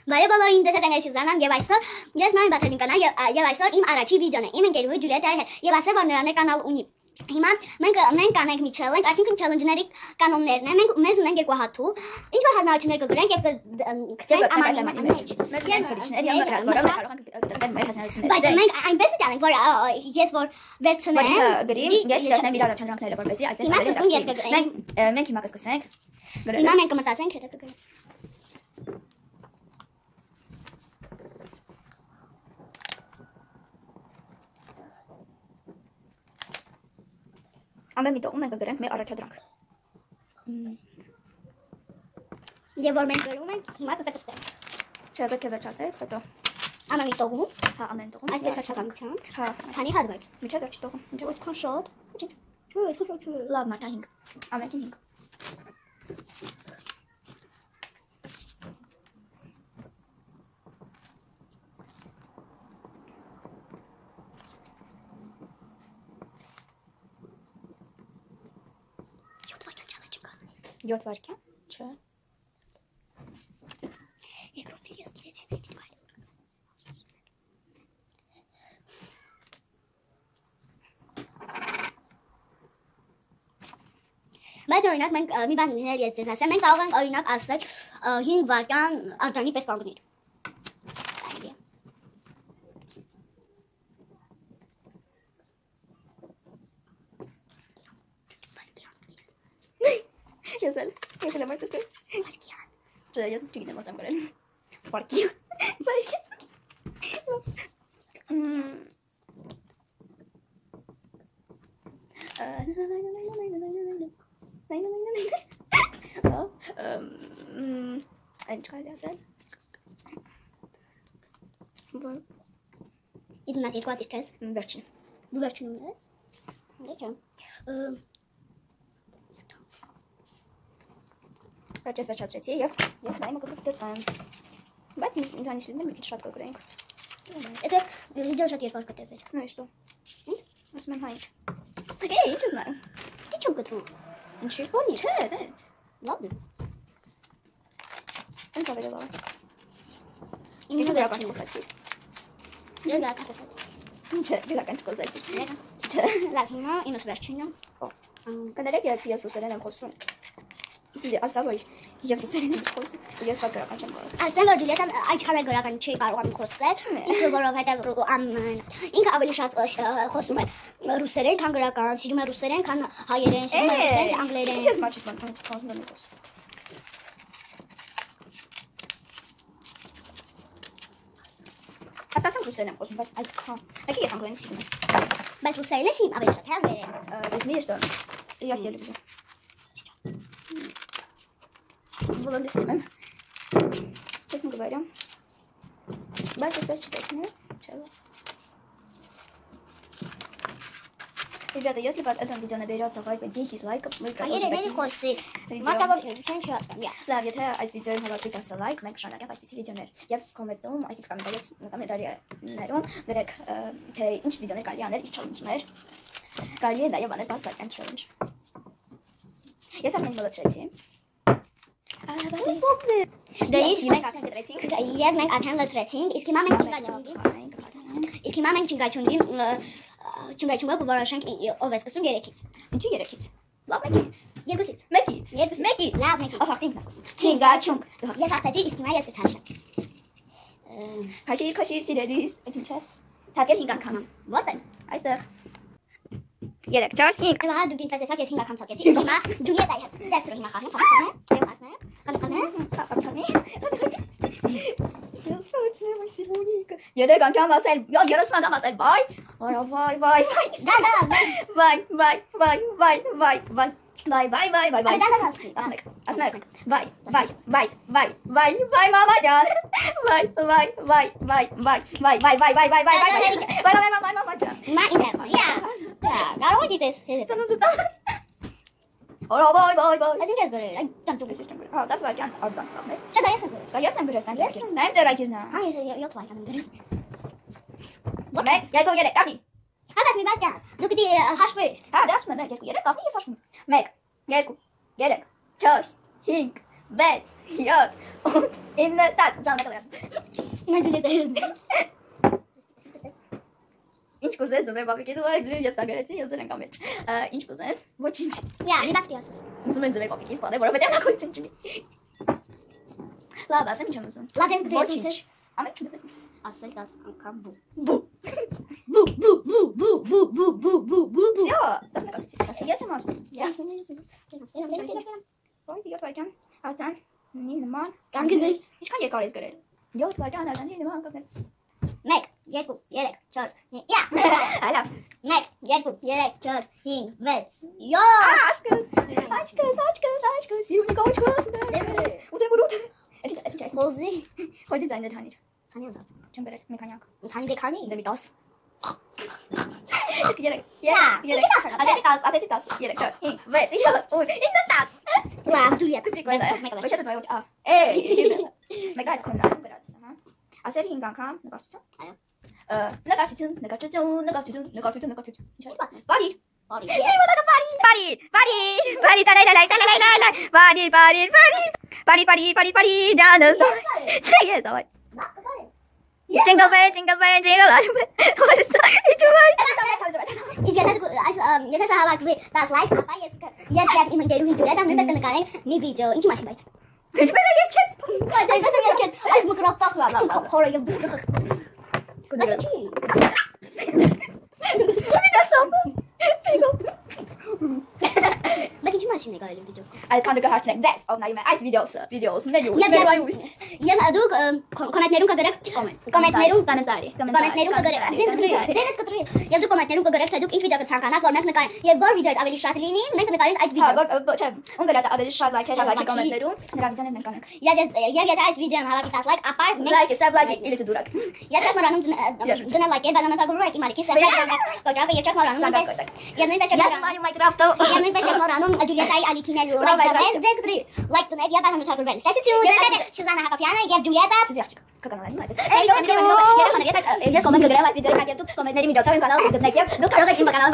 Բարև բոլորին, դες եմ Սյուզանան եւ այսօր ես նոր բացել եմ կանալ եւ այսօր իմ առաջի վիդեոն է։ Իմ ընկերուհի Ջուլիետայի հետ եւ ասել որ նրան է կանալ ունի։ Հիմա մենք կանենք մի challenge, այսինքն challenge-ների կանոններն են։ Մենք մեզ ունենք երկու հատու։ Ինչ որ հանրություններ կգրենք եւ կգցենք ամանի մեջ։ Մեծ գրիչներ եւ որոնք կարող են կտրել մեր հանրությունները։ Բայց մենք այնպես պետք է անենք, որ ես որ վերցնեմ, գրիմ, ես չտեսնեմ իր առաջադրանքները, որպեսզի այդպես մենք հիմա կսկսենք։ Հիմա մենք կմտածենք հետո կգրենք։ Ամեն մի տողում մենք կգրենք մեր առաջադրանք։ Եվ որ մենք գրում ենք, հիմա կկտրենք։ Չէ, պետք է վերջացնենք, հետո ամեն մի տողում, հա, ամեն տողում։ այս վերջացանքությամբ, հա, քանի հատ բայց։ Միջև վերջի տողում, միջև Այսքան շատ։ Չէ։ լավ մարտա 5։ Ամենքին 5։ Յոթ վայրկյան, չէ։ Երկրորդի ես գիտեցի այդ բան։ Բայց օրինակ մենք մի բան ես ձեզ ասեմ, մենք կարող ենք օրինակ ասել 5 վայրկյան արձանի պես կանգնել։ Ես էլ եմ այդպես կրել։ Վայրկյան։ Չէ, ես չգիտեմ ոնց եմ կրել։ Վայրկյան։ Այն չկարելի ասել։ Իդու նայ երկու հատ իսկ ես։ Վերջին։ Դու վերջինում ես։ Դե Վերջես վերջացրեցի եւ ես վայմը կգրտեմ։ Բայց ինձանից մի քիչ շատ կգրենք։ Եթե վիդեո շատ երկար կտևեր։ Ну и что? Ասում եմ հա ինչ։ Ինչ ես նայում։ Դի չեմ կտրում։ Ինչի՞ բանի։ Չէ, դες։ Լավ է։ Ինչ ավելը լավ։ Ինձ վերական չխոսացի։ Ես դա կասեմ։ Չէ, վերական չխոսացի։ Չէ։ Լավ, հիմա ինձ վերջինը։ Կներեք, երբ ես ռուսերեն եմ խոսում։ Ձեզ ասա որ ես ռուսերեն եմ խոսում, ես շատ գրական չեմ կարող։ Ասեմ որ Ջուլիետան այդքան գրական չի կարողանում խոսել, ինքը որովհետև ինքը ավելի շատ խոսում է ռուսերեն, քան գրական, սիրում է ռուսերեն, քան հայերեն, սիրում է ռուսերեն, անգլերեն։ Ինչ ես մաչից խոսում եմ։ Աստացան ռուսերեն եմ խոսում, բայց այդքան։ Եկեք ես անգլերեն սիրում եմ։ Բայց ռուսերենը սիրում ավելի շատ է անգլերեն։ Возьми что? Я все люблю. Волосы снимем. Честно говоря. Давайте сейчас читать, нет? Ребята, если под этим видео наберется хотя бы 10 лайков, мы продолжим такие видео. Да, եթե այս վիդեոին հավաքվի 10 լայք, մենք շարունակենք այսպիսի վիդեոներ։ Եվ կոմենտում, այսինքն կոմենտարիներում գրեք, թե ինչ վիդեոներ կարելի անել, ինչ challenge-ներ։ Կարելի է նաև անել 10 լայքյան challenge։ Ես արդեն մոռացրեցի։ Դե ինչ մենք արդեն գրեցինք։ Եվ մենք արդեն լցրեցինք, իսկ հիմա մենք չունգաչունգը որոշենք ով է սկսում 3-ից։ Ինչի 3-ից։ Լավ 1-ից։ 2-ից։ 1-ից։ 1-ից։ Լավ 1-ից։ Ահա ինքն ասում։ Չինգաչունգ։ Ես ասացի, իսկ հիմա ես կթաշեմ։ Քաշիր սիրելիս, այդ ինչ է։ Ցածր 5 անգամ։ Որտե՞ղ։ Այստեղ։ 3, 4, 5։ Այո, դու ինքս տեսակ ես 5 անգամ ցածեցի։ Իսկ հիմա Ջուլիետայի հետ։ Դեռ հիմա խաղում Երեք անգամ ասել, 30 անգամ ասել, վայ, վայ։ Ասմեք, վայ, մամա ջան, վայ, մամա ջան։ Հիմա ինձ կարող եք դες։ Ծնունդը տա։ Օրա, վայ։ Այս ինչ ես գրել, այ ճանճուկ ես ճանճուկ։ Հա, 10 վայրկյան արձանքն է։ Չէ, դա ես եմ գրել։ Սա ես եմ գրել, նայեմ ձեռագիրն է։ Հա, ես 7 վայրկյան եմ գրել։ 1, 2, 3, կախի։ Հա, բայց մի բան, դու պիտի հաշվիր։ Հա, դա ասում եմ 1, 2, 3, կախի ես հաշվում եմ։ 1, 2, 3, 4, 5, 6, 7, 8, 9, Can ne kadar yazdım? Mən Julieta yazdım. Ինչ կուզես ձվեր բաբիկի դու այլ ես ագարեցի ես են կամ ինչ կուզեն ոչինչ Ya, redaktor yazsın. ուզում եմ ձվեր բաբիկի սպանել որովհետեւ նա քույց չունի լավ ասեմ ինչ եմ ուզում Latem ոչինչ ամեն ինչ դեպի Asıl das kankam bu. Всё դասը կասեցի ես եմ ասում Yazsın. Ոյ դիգա վարքան արձան նի նման Կանգնել։ ինչքան երկար ես գրել 7 վարքան արձանի նման կապնել 1, 2, 3, 4, 5. Ya. հալա 1, 2, 3, 4, 5, 6. Yo. Աչքս սիրունի կոչքս ու դե բրուտ էդի Bozi. խոյդի ձայներ հանիր Hani da. չեմ գրել մեքանիակ Hani de kani. դեմի 10 երեք Iki տասը, ասեցի 10 երեք 5 6 7 8 La, Julieta. Ոչ դա ոչ մեկ այլ կոնա գրած հա ասել 5 անգամ նկարչություն Այո։ նկարչություն բարի Bari. բարի դանս չէ ես ավայ Jingle bell, jingle all the way. What is that? Yeter sahabat gue tas like apa ya iman jadi video dan members kan kalian ini video ini masih baik. Yes. Ay mau crop top lah. Horror yang buka. Kita sama. Bakın cuma sini kalian video. Ay kan dekat harusnya that's of now ice videos ne diyorsun? Ya aduh komentarın kadar komentarın kadar Zeynep kadar yazık komentarın kadar çocuk ilk videoda çankana görmek ne kadar ya bu videoda aveli şartlini ben ne kadar ay video. On kadar aveli şartlar komentarım. Nera videonun ben kanık. Ya ay video hava kita like apar Like like ile durak. Ya çak maranım dına like bana da görüyor ki maliki sefer koca ya çak maranım ya ne çak maranım Minecraft. Ya ne çak maranım Julieta ay alikine like the ya bana da görüyor. Suzana Hakapiana ya Julieta Siz yaxşı kanalına mı? Yes, comment grava video, video, comment neri video, kanal, do kanal, kim kanal,